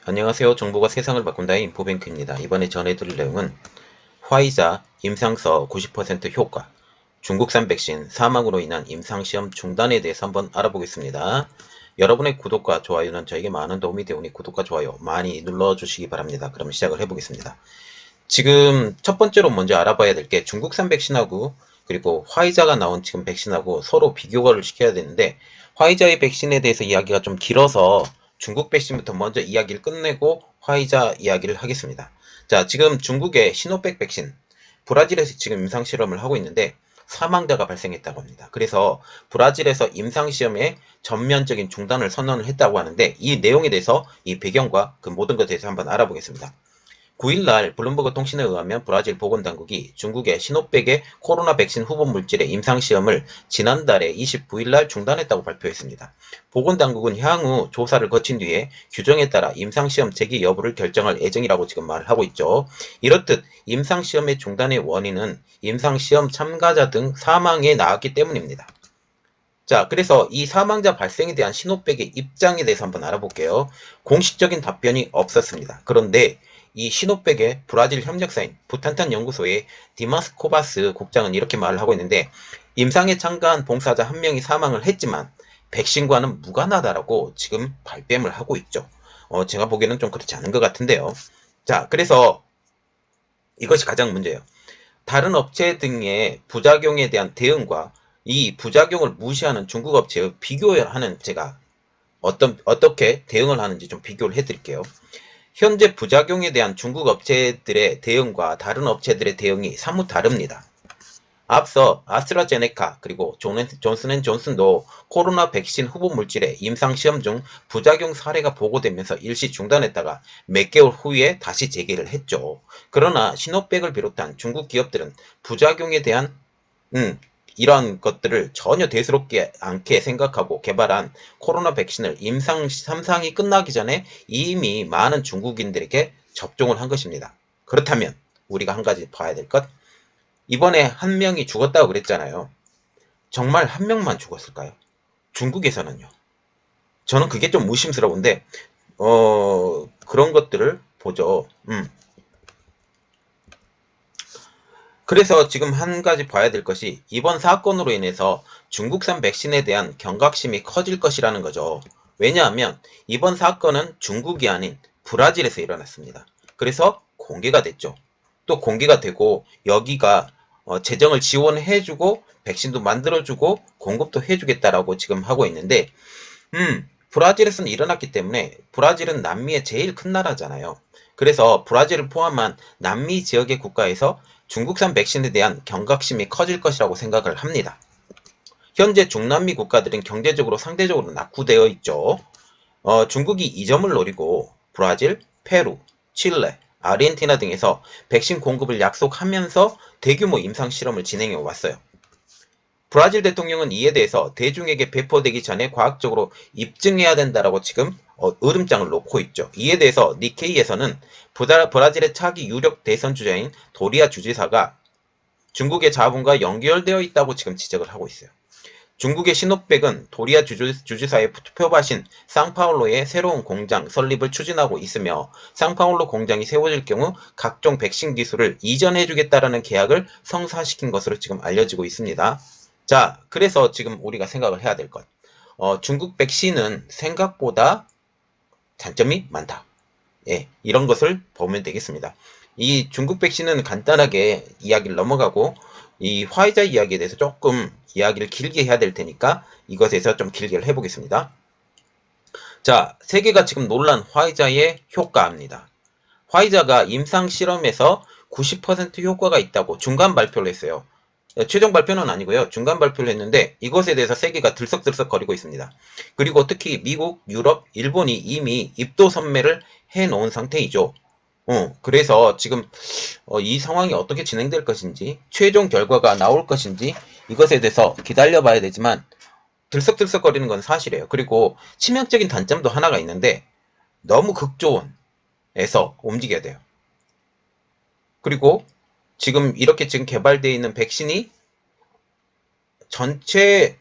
안녕하세요. 정보가 세상을 바꾼다의 인포뱅크입니다. 이번에 전해드릴 내용은 화이자 임상서 90% 효과, 중국산 백신 사망으로 인한 임상시험 중단에 대해서 한번 알아보겠습니다. 여러분의 구독과 좋아요는 저에게 많은 도움이 되오니 구독과 좋아요 많이 눌러주시기 바랍니다. 그럼 시작을 해보겠습니다. 지금 첫 번째로 먼저 알아봐야 될 게 중국산 백신하고 그리고 화이자가 나온 지금 백신하고 서로 비교를 시켜야 되는데, 화이자의 백신에 대해서 이야기가 좀 길어서 중국 백신부터 먼저 이야기를 끝내고 화이자 이야기를 하겠습니다. 자, 지금 중국의 시노백 백신, 브라질에서 지금 임상실험을 하고 있는데 사망자가 발생했다고 합니다. 그래서 브라질에서 임상시험에 전면적인 중단을 선언을 했다고 하는데, 이 내용에 대해서 이 배경과 그 모든 것에 대해서 한번 알아보겠습니다. 9일날 블룸버그 통신에 의하면 브라질 보건당국이 중국의 시노백의 코로나 백신 후보 물질의 임상시험을 지난달에 29일날 중단했다고 발표했습니다. 보건당국은 향후 조사를 거친 뒤에 규정에 따라 임상시험 재개 여부를 결정할 예정이라고 지금 말을 하고 있죠. 이렇듯 임상시험의 중단의 원인은 임상시험 참가자 등 사망에 나왔기 때문입니다. 자, 그래서 이 사망자 발생에 대한 시노백의 입장에 대해서 한번 알아볼게요. 공식적인 답변이 없었습니다. 그런데 이 시노백의 브라질 협력사인 부탄탄 연구소의 디마스 코바스 국장은 이렇게 말을 하고 있는데, 임상에 참가한 봉사자 한 명이 사망을 했지만 백신과는 무관하다라고 지금 발뺌을 하고 있죠. 제가 보기에는 좀 그렇지 않은 것 같은데요. 자, 그래서 이것이 가장 문제예요. 다른 업체 등의 부작용에 대한 대응과 이 부작용을 무시하는 중국 업체의 비교하는, 제가 어떻게 대응을 하는지 좀 비교를 해드릴게요. 현재 부작용에 대한 중국 업체들의 대응과 다른 업체들의 대응이 사뭇 다릅니다. 앞서 아스트라제네카 그리고 존슨앤존슨도 코로나 백신 후보 물질의 임상시험 중 부작용 사례가 보고되면서 일시 중단했다가 몇 개월 후에 다시 재개를 했죠. 그러나 시노백을 비롯한 중국 기업들은 부작용에 대한 이러한 것들을 전혀 대수롭지 않게 생각하고 개발한 코로나 백신을 임상 3상이 끝나기 전에 이미 많은 중국인들에게 접종을 한 것입니다. 그렇다면 우리가 한 가지 봐야 될 것, 이번에 한 명이 죽었다고 그랬잖아요. 정말 한 명만 죽었을까요? 중국에서는요. 저는 그게 좀 의심스러운데 그런 것들을 보죠. 그래서 지금 한 가지 봐야 될 것이, 이번 사건으로 인해서 중국산 백신에 대한 경각심이 커질 것이라는 거죠. 왜냐하면 이번 사건은 중국이 아닌 브라질에서 일어났습니다. 그래서 공개가 됐죠. 또 공개가 되고 여기가 재정을 지원해주고 백신도 만들어주고 공급도 해주겠다라고 지금 하고 있는데, 브라질에서는 일어났기 때문에, 브라질은 남미의 제일 큰 나라잖아요. 그래서 브라질을 포함한 남미 지역의 국가에서 중국산 백신에 대한 경각심이 커질 것이라고 생각을 합니다. 현재 중남미 국가들은 경제적으로 상대적으로 낙후되어 있죠. 중국이 이 점을 노리고 브라질, 페루, 칠레, 아르헨티나 등에서 백신 공급을 약속하면서 대규모 임상실험을 진행해 왔어요. 브라질 대통령은 이에 대해서 대중에게 배포되기 전에 과학적으로 입증해야 된다라고 지금 으름장을 놓고 있죠. 이에 대해서 니케이에서는 브라질의 차기 유력 대선 주자인 도리아 주지사가 중국의 자본과 연결되어 있다고 지금 지적을 하고 있어요. 중국의 시노백은 도리아 주지사의 투표받신 상파울루의 새로운 공장 설립을 추진하고 있으며, 상파울루 공장이 세워질 경우 각종 백신 기술을 이전해주겠다라는 계약을 성사시킨 것으로 지금 알려지고 있습니다. 자, 그래서 지금 우리가 생각을 해야 될 것. 중국 백신은 생각보다 단점이 많다. 예, 이런 것을 보면 되겠습니다. 이 중국 백신은 간단하게 이야기를 넘어가고, 이 화이자 이야기에 대해서 조금 이야기를 길게 해야 될 테니까 이것에 대해서 좀 길게 해보겠습니다. 자, 세계가 지금 놀란 화이자의 효과입니다. 화이자가 임상 실험에서 90% 효과가 있다고 중간 발표를 했어요. 최종 발표는 아니고요. 중간 발표를 했는데 이것에 대해서 세계가 들썩들썩거리고 있습니다. 그리고 특히 미국, 유럽, 일본이 이미 입도 선매를 해놓은 상태이죠. 그래서 지금 이 상황이 어떻게 진행될 것인지, 최종 결과가 나올 것인지 이것에 대해서 기다려봐야 되지만 들썩들썩거리는 건 사실이에요. 그리고 치명적인 단점도 하나가 있는데, 너무 극조원에서 움직여야 돼요. 그리고 지금 이렇게 지금 개발되어 있는 백신이 전체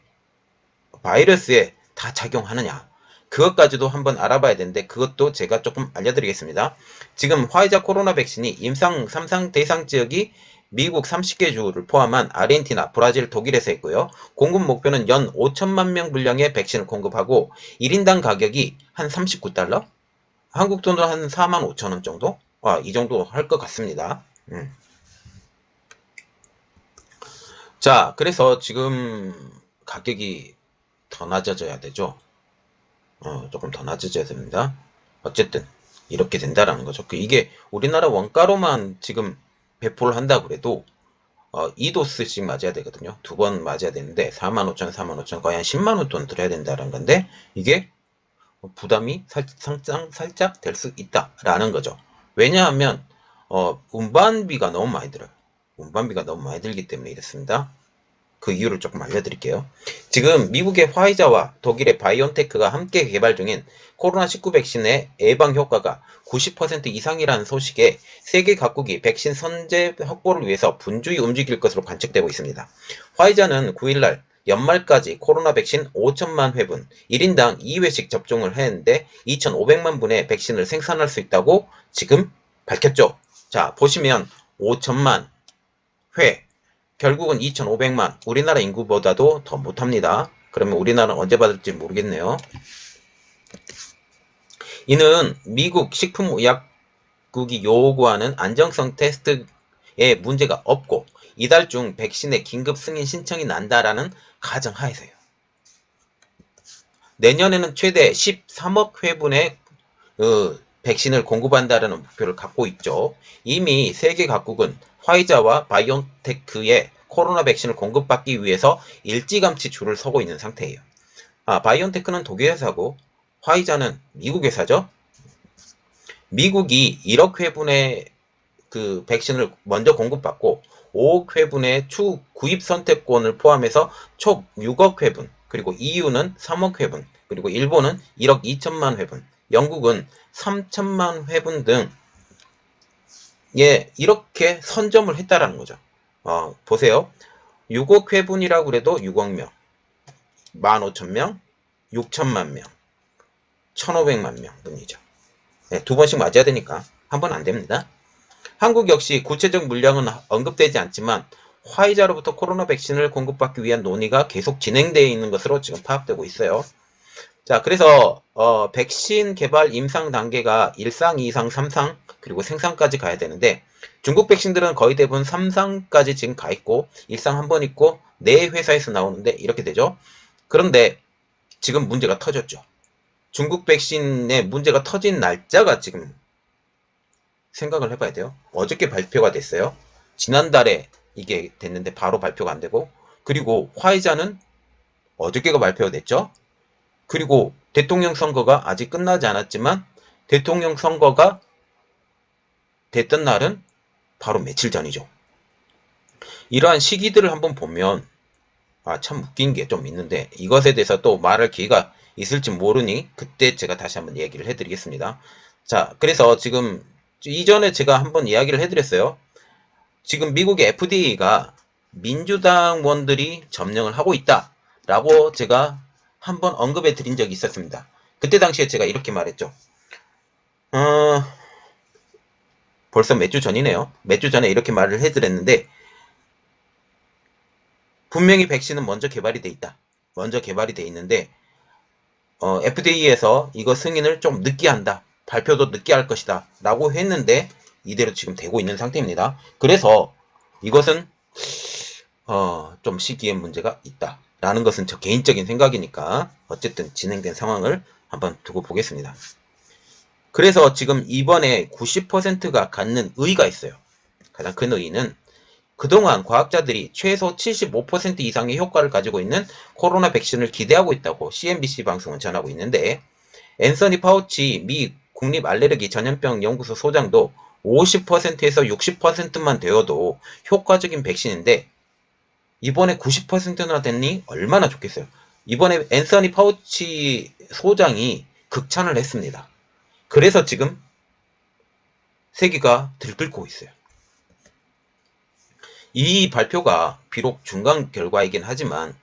바이러스에 다 작용하느냐, 그것까지도 한번 알아봐야 되는데 그것도 제가 조금 알려드리겠습니다. 지금 화이자 코로나 백신이 임상 3상 대상 지역이 미국 30개 주를 포함한 아르헨티나, 브라질, 독일에서 했고요. 공급 목표는 연 5천만 명 분량의 백신을 공급하고 1인당 가격이 한 39달러? 한국 돈으로 한 4만 5천 원 정도? 이 정도 할 것 같습니다. 자, 그래서 지금 가격이 더 낮아져야 되죠. 조금 더 낮아져야 됩니다. 어쨌든 이렇게 된다라는 거죠. 이게 우리나라 원가로만 지금 배포를 한다 그래도 2도스씩 맞아야 되거든요. 두 번 맞아야 되는데 45,000, 45,000 거의 한 10만 원 돈 들여야 된다는 건데 이게 부담이 살짝 될 수 있다라는 거죠. 왜냐하면 운반비가 너무 많이 들어요. 운반비가 너무 많이 들기 때문에 이렇습니다. 그 이유를 조금 알려드릴게요. 지금 미국의 화이자와 독일의 바이온테크가 함께 개발 중인 코로나19 백신의 예방 효과가 90% 이상이라는 소식에 세계 각국이 백신 선제 확보를 위해서 분주히 움직일 것으로 관측되고 있습니다. 화이자는 9일날 연말까지 코로나 백신 5천만 회분, 1인당 2회씩 접종을 했는데 2,500만 분의 백신을 생산할 수 있다고 지금 밝혔죠. 자, 보시면 5천만 회, 결국은 2,500만, 우리나라 인구보다도 더 못합니다. 그러면 우리나라는 언제 받을지 모르겠네요. 이는 미국 식품의약국이 요구하는 안정성 테스트에 문제가 없고 이달 중 백신의 긴급 승인 신청이 난다라는 가정하에서요. 내년에는 최대 13억 회분의 백신을 공급한다는 목표를 갖고 있죠. 이미 세계 각국은 화이자와 바이온테크의 코로나 백신을 공급받기 위해서 일찌감치 줄을 서고 있는 상태예요. 바이온테크는 독일 회사고 화이자는 미국 회사죠. 미국이 1억 회분의 그 백신을 먼저 공급받고 5억 회분의 추 구입 선택권을 포함해서 총 6억 회분, 그리고 EU는 3억 회분, 그리고 일본은 1억 2천만 회분, 영국은 3천만 회분 등 이렇게 선점을 했다라는 거죠. 보세요. 6억 회분이라고 그래도 6억 명, 15,000명, 6천만 명, 1,500만 명 분이죠. 두 번씩 맞아야 되니까 한 번 안 됩니다. 한국 역시 구체적 물량은 언급되지 않지만 화이자로부터 코로나 백신을 공급받기 위한 논의가 계속 진행되어 있는 것으로 지금 파악되고 있어요. 자, 그래서 백신 개발 임상 단계가 1상, 2상, 3상 그리고 생산까지 가야 되는데 중국 백신들은 거의 대부분 3상까지 지금 가 있고 1상 한 번 있고 4회사에서 나오는데 이렇게 되죠. 그런데 지금 문제가 터졌죠. 중국 백신의 문제가 터진 날짜가 지금 생각을 해봐야 돼요. 어저께 발표가 됐어요. 지난달에 이게 됐는데 바로 발표가 안 되고, 그리고 화이자는 어저께가 발표가 됐죠. 그리고 대통령 선거가 아직 끝나지 않았지만 대통령 선거가 됐던 날은 바로 며칠 전이죠. 이러한 시기들을 한번 보면 참 웃긴 게 좀 있는데 이것에 대해서 또 말할 기회가 있을지 모르니 그때 제가 다시 한번 얘기를 해드리겠습니다. 자, 그래서 지금 이전에 제가 한번 이야기를 해드렸어요. 지금 미국의 FDA가 민주당원들이 점령을 하고 있다라고 제가 한번 언급해 드린 적이 있었습니다. 그때 당시에 제가 이렇게 말했죠. 벌써 몇 주 전이네요. 몇 주 전에 이렇게 말을 해드렸는데 분명히 백신은 먼저 개발이 돼 있다. 먼저 개발이 돼 있는데 FDA에서 이거 승인을 좀 늦게 한다. 발표도 늦게 할 것이다. 라고 했는데 이대로 지금 되고 있는 상태입니다. 그래서 이것은 좀 시기에 문제가 있다. 라는 것은 저 개인적인 생각이니까 어쨌든 진행된 상황을 한번 두고 보겠습니다. 그래서 지금 이번에 90%가 갖는 의의가 있어요. 가장 큰 의의는 그동안 과학자들이 최소 75% 이상의 효과를 가지고 있는 코로나 백신을 기대하고 있다고 CNBC 방송은 전하고 있는데 앤서니 파우치 미 국립알레르기 전염병 연구소 소장도 50%에서 60%만 되어도 효과적인 백신인데 이번에 90%나 됐니? 얼마나 좋겠어요. 이번에 앤서니 파우치 소장이 극찬을 했습니다. 그래서 지금 세계가 들끓고 있어요. 이 발표가 비록 중간 결과이긴 하지만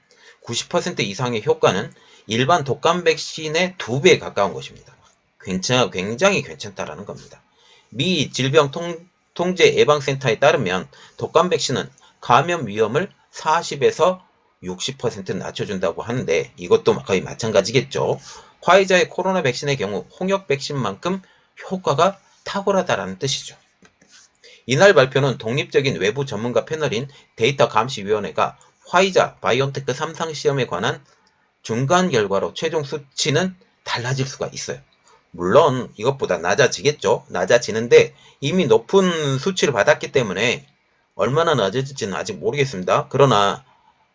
90% 이상의 효과는 일반 독감 백신의 2배에 가까운 것입니다. 굉장히 괜찮다라는 겁니다. 미 질병통제 예방센터에 따르면 독감 백신은 감염 위험을 40에서 60% 낮춰준다고 하는데 이것도 거의 마찬가지겠죠. 화이자의 코로나 백신의 경우 홍역 백신만큼 효과가 탁월하다라는 뜻이죠. 이날 발표는 독립적인 외부 전문가 패널인 데이터 감시위원회가 화이자 바이온테크 3상 시험에 관한 중간 결과로 최종 수치는 달라질 수가 있어요. 물론 이것보다 낮아지겠죠. 낮아지는데 이미 높은 수치를 받았기 때문에 얼마나 낮아질지는 아직 모르겠습니다. 그러나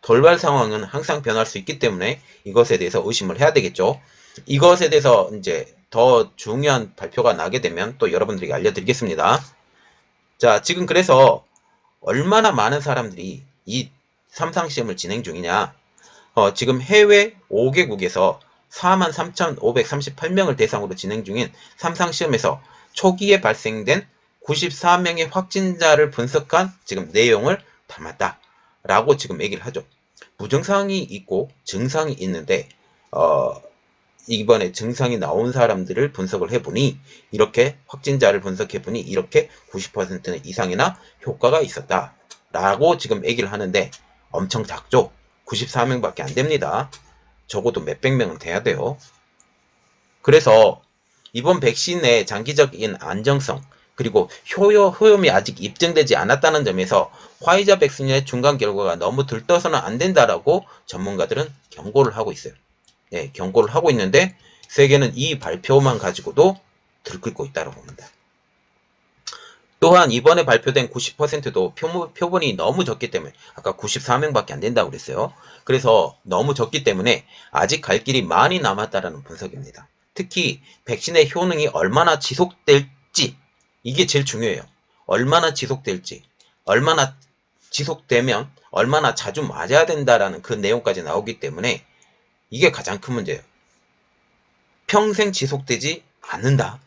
돌발 상황은 항상 변할 수 있기 때문에 이것에 대해서 의심을 해야 되겠죠. 이것에 대해서 이제 더 중요한 발표가 나게 되면 또 여러분들에게 알려드리겠습니다. 자, 지금 그래서 얼마나 많은 사람들이 이 3상 시험을 진행 중이냐. 지금 해외 5개국에서 43,538명을 대상으로 진행 중인 3상 시험에서 초기에 발생된 94명의 확진자를 분석한 지금 내용을 담았다. 라고 지금 얘기를 하죠. 부증상이 있고 증상이 있는데 이번에 증상이 나온 사람들을 분석을 해보니 이렇게 확진자를 분석해보니 이렇게 90% 이상이나 효과가 있었다. 라고 지금 얘기를 하는데 엄청 작죠. 94명밖에 안 됩니다. 적어도 몇백 명은 돼야 돼요. 그래서 이번 백신의 장기적인 안정성 그리고 효험이 아직 입증되지 않았다는 점에서 화이자 백신의 중간 결과가 너무 들떠서는 안 된다라고 전문가들은 경고를 하고 있어요. 네, 경고를 하고 있는데 세계는 이 발표만 가지고도 들끓고 있다고 봅니다. 또한 이번에 발표된 90%도 표본이 너무 적기 때문에 아까 94명밖에 안 된다고 그랬어요. 그래서 너무 적기 때문에 아직 갈 길이 많이 남았다라는 분석입니다. 특히 백신의 효능이 얼마나 지속될지 이게 제일 중요해요. 얼마나 지속될지 얼마나 지속되면 얼마나 자주 맞아야 된다라는 그 내용까지 나오기 때문에 이게 가장 큰 문제예요. 평생 지속되지 않는다.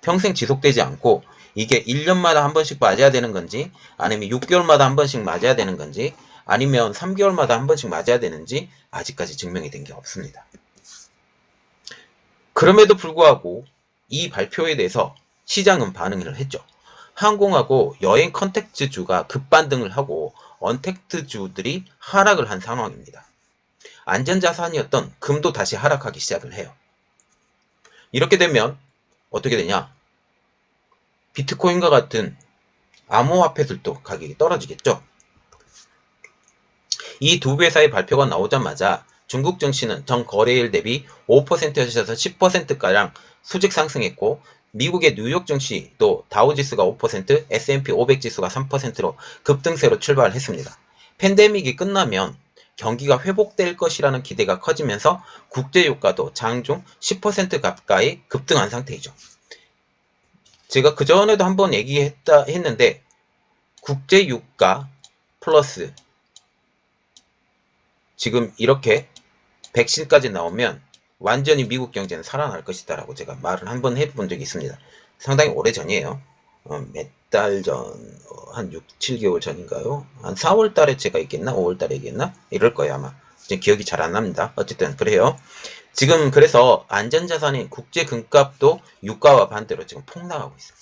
평생 지속되지 않고 이게 1년마다 한 번씩 맞아야 되는 건지 아니면 6개월마다 한 번씩 맞아야 되는 건지 아니면 3개월마다 한 번씩 맞아야 되는지 아직까지 증명이 된 게 없습니다. 그럼에도 불구하고 이 발표에 대해서 시장은 반응을 했죠. 항공하고 여행 컨텐츠주가 급반등을 하고 언택트주들이 하락을 한 상황입니다. 안전자산이었던 금도 다시 하락하기 시작을 해요. 이렇게 되면 어떻게 되냐? 비트코인과 같은 암호화폐들도 가격이 떨어지겠죠. 이 두 회사의 발표가 나오자마자 중국 증시는 전 거래일 대비 5%에서 10%가량 수직 상승했고 미국의 뉴욕 증시도 다우지수가 5%, S&P 500 지수가 3%로 급등세로 출발했습니다. 팬데믹이 끝나면 경기가 회복될 것이라는 기대가 커지면서 국제유가도 장중 10% 가까이 급등한 상태이죠. 제가 그전에도 한번 얘기했는데 국제유가 플러스 지금 이렇게 백신까지 나오면 완전히 미국 경제는 살아날 것이다 라고 제가 말을 한번 해본 적이 있습니다. 상당히 오래전이에요. 몇 달 전, 한 6, 7개월 전인가요? 한 4월 달에 제가 얘기했나? 5월 달에 얘기했나? 이럴 거예요 아마. 지금 기억이 잘 안 납니다. 어쨌든 그래요. 지금 그래서 안전자산인 국제금값도 유가와 반대로 지금 폭락하고 있어요.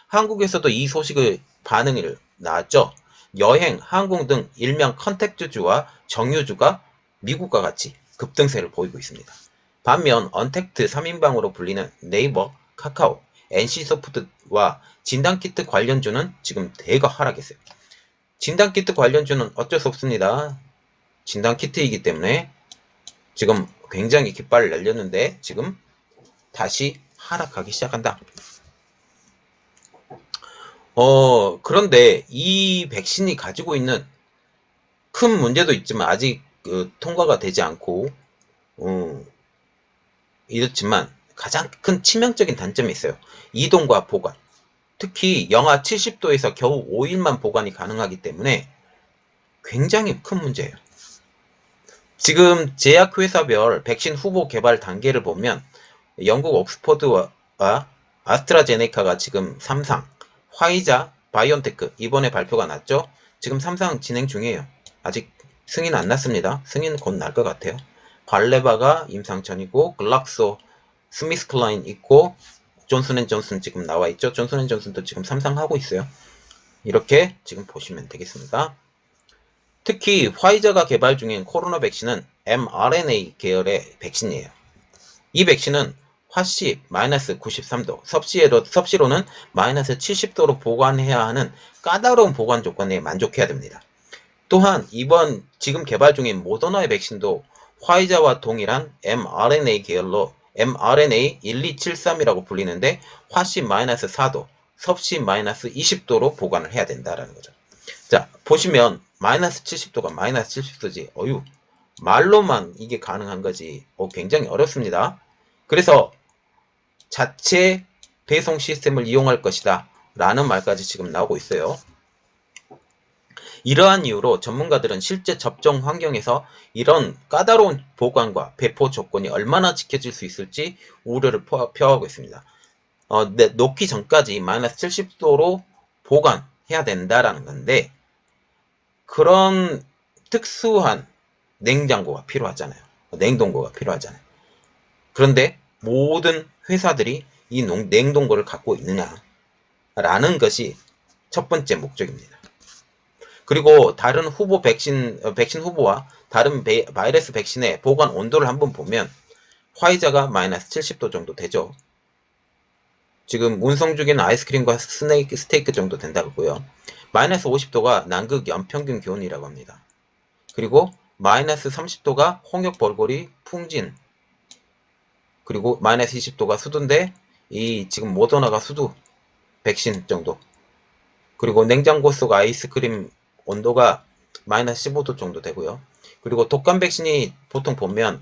한국에서도 이 소식을 반응을 나왔죠. 여행, 항공 등 일명 컨택트주와 정유주가 미국과 같이 급등세를 보이고 있습니다. 반면 언택트 3인방으로 불리는 네이버, 카카오, NC소프트와 진단키트 관련주는 지금 대거 하락했어요. 진단키트 관련주는 어쩔 수 없습니다. 진단키트이기 때문에 지금 굉장히 깃발을 날렸는데 지금 다시 하락하기 시작한다. 그런데 이 백신이 가지고 있는 큰 문제도 있지만 아직 통과가 되지 않고 이렇지만 가장 큰 치명적인 단점이 있어요. 이동과 보관. 특히 영하 70도에서 겨우 5일만 보관이 가능하기 때문에 굉장히 큰 문제예요. 지금 제약회사별 백신 후보 개발 단계를 보면 영국 옥스퍼드와 아스트라제네카가 지금 3상, 화이자, 바이온테크 이번에 발표가 났죠. 지금 3상 진행 중이에요. 아직 승인 안 났습니다. 승인 곧 날 것 같아요. 발레바가 임상 전이고 글락소 스미스클라인 있고 존슨앤존슨 지금 나와 있죠. 존슨앤존슨도 지금 3상 하고 있어요. 이렇게 지금 보시면 되겠습니다. 특히 화이자가 개발 중인 코로나 백신은 mRNA 계열의 백신이에요. 이 백신은 화씨 마이너스 93도, 섭씨로는 마이너스 70도로 보관해야 하는 까다로운 보관 조건에 만족해야 됩니다. 또한 이번 지금 개발 중인 모더나의 백신도 화이자와 동일한 mRNA 계열로 mRNA1273이라고 불리는데 화씨 마이너스 4도, 섭씨 마이너스 20도로 보관을 해야 된다라는 거죠. 자, 보시면 마이너스 70도가 마이너스 70도지. 말로만 이게 가능한 거지. 굉장히 어렵습니다. 그래서 자체 배송 시스템을 이용할 것이다 라는 말까지 지금 나오고 있어요. 이러한 이유로 전문가들은 실제 접종 환경에서 이런 까다로운 보관과 배포 조건이 얼마나 지켜질 수 있을지 우려를 표하고 있습니다. 놓기 전까지 마이너스 70도로 보관해야 된다라는 건데 그런 특수한 냉장고가 필요하잖아요. 냉동고가 필요하잖아요. 그런데 모든 회사들이 이 냉동고를 갖고 있느냐라는 것이 첫 번째 목적입니다. 그리고 다른 후보 백신 후보와 다른 바이러스 백신의 보관 온도를 한번 보면 화이자가 마이너스 70도 정도 되죠. 지금 운송 중인 아이스크림과 스테이크 정도 된다고요. 마이너스 50도가 남극 연평균 기온이라고 합니다. 그리고 마이너스 30도가 홍역 벌골이 풍진, 그리고 마이너스 20도가 수두인데 이 지금 모더나가 수두 백신 정도, 그리고 냉장고 속 아이스크림 온도가 마이너스 15도 정도 되고요. 그리고 독감 백신이 보통 보면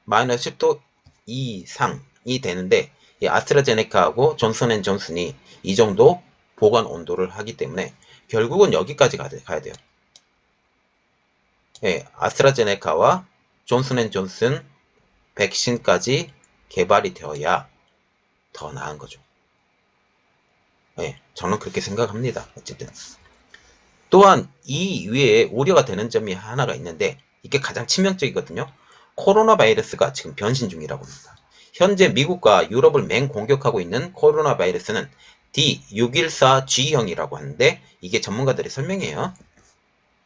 마이너스 10도 이상이 되는데 이 아스트라제네카하고 존슨앤존슨이 이 정도 보관 온도를 하기 때문에 결국은 여기까지 가야 돼요. 예, 아스트라제네카와 존슨앤존슨 백신까지 개발이 되어야 더 나은 거죠. 예, 저는 그렇게 생각합니다. 어쨌든. 또한 이 위에 우려가 되는 점이 하나가 있는데 이게 가장 치명적이거든요. 코로나 바이러스가 지금 변신 중이라고 합니다. 현재 미국과 유럽을 맹공격하고 있는 코로나 바이러스는 D614G형이라고 하는데 이게 전문가들의 설명이에요.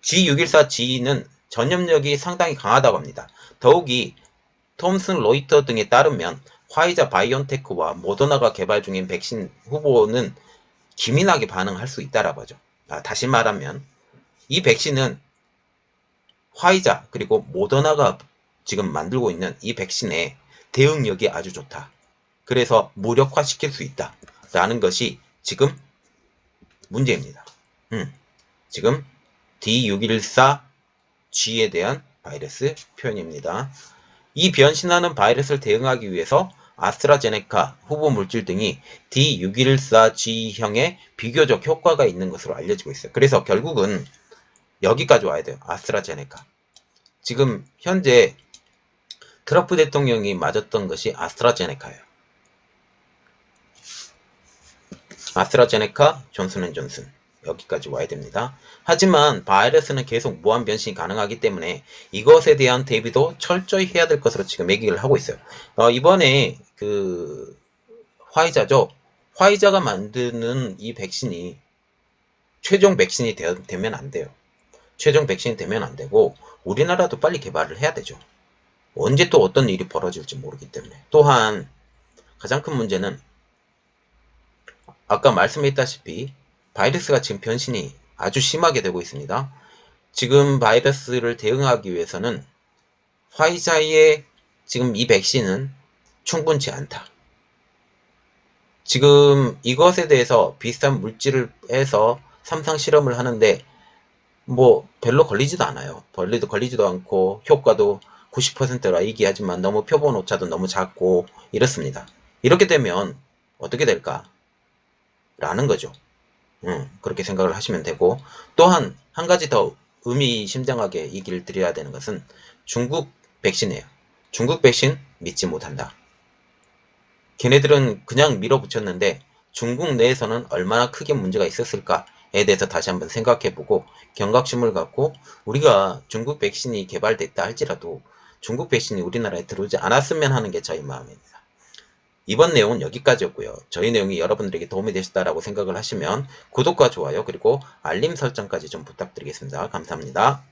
G614G는 전염력이 상당히 강하다고 합니다. 더욱이 톰슨 로이터 등에 따르면 화이자 바이온테크와 모더나가 개발 중인 백신 후보는 기민하게 반응할 수 있다라고 하죠. 다시 말하면 이 백신은 화이자 그리고 모더나가 지금 만들고 있는 이 백신의 대응력이 아주 좋다. 그래서 무력화시킬 수 있다. 라는 것이 지금 문제입니다. 지금 D614G에 대한 바이러스 표현입니다. 이 변신하는 바이러스를 대응하기 위해서 아스트라제네카 후보 물질 등이 D614G형의 비교적 효과가 있는 것으로 알려지고 있어요. 그래서 결국은 여기까지 와야 돼요. 아스트라제네카. 지금 현재 트럼프 대통령이 맞았던 것이 아스트라제네카예요. 아스트라제네카, 존슨앤존슨. 여기까지 와야 됩니다. 하지만 바이러스는 계속 무한 변신이 가능하기 때문에 이것에 대한 대비도 철저히 해야 될 것으로 지금 얘기를 하고 있어요. 이번에 화이자죠. 화이자가 만드는 이 백신이 최종 백신이 되면 안 돼요. 최종 백신이 되면 안 되고 우리나라도 빨리 개발을 해야 되죠. 언제 또 어떤 일이 벌어질지 모르기 때문에. 또한 가장 큰 문제는 아까 말씀했다시피 바이러스가 지금 변신이 아주 심하게 되고 있습니다. 지금 바이러스를 대응하기 위해서는 화이자의 지금 이 백신은 충분치 않다. 지금 이것에 대해서 비슷한 물질을 해서 3상 실험을 하는데 별로 걸리지도 않아요. 걸리지도 않고 효과도 90%라 얘기하지만 너무 표본 오차도 너무 작고 이렇습니다. 이렇게 되면 어떻게 될까? 라는 거죠. 그렇게 생각을 하시면 되고, 또한 한 가지 더 의미심장하게 얘기를 드려야 되는 것은 중국 백신이에요. 중국 백신 믿지 못한다. 걔네들은 그냥 밀어붙였는데 중국 내에서는 얼마나 크게 문제가 있었을까 대해서 다시 한번 생각해보고 경각심을 갖고 우리가 중국 백신이 개발됐다 할지라도 중국 백신이 우리나라에 들어오지 않았으면 하는 게 저희 마음입니다. 이번 내용은 여기까지였고요. 저희 내용이 여러분들에게 도움이 되셨다라고 생각을 하시면 구독과 좋아요 그리고 알림 설정까지 좀 부탁드리겠습니다. 감사합니다.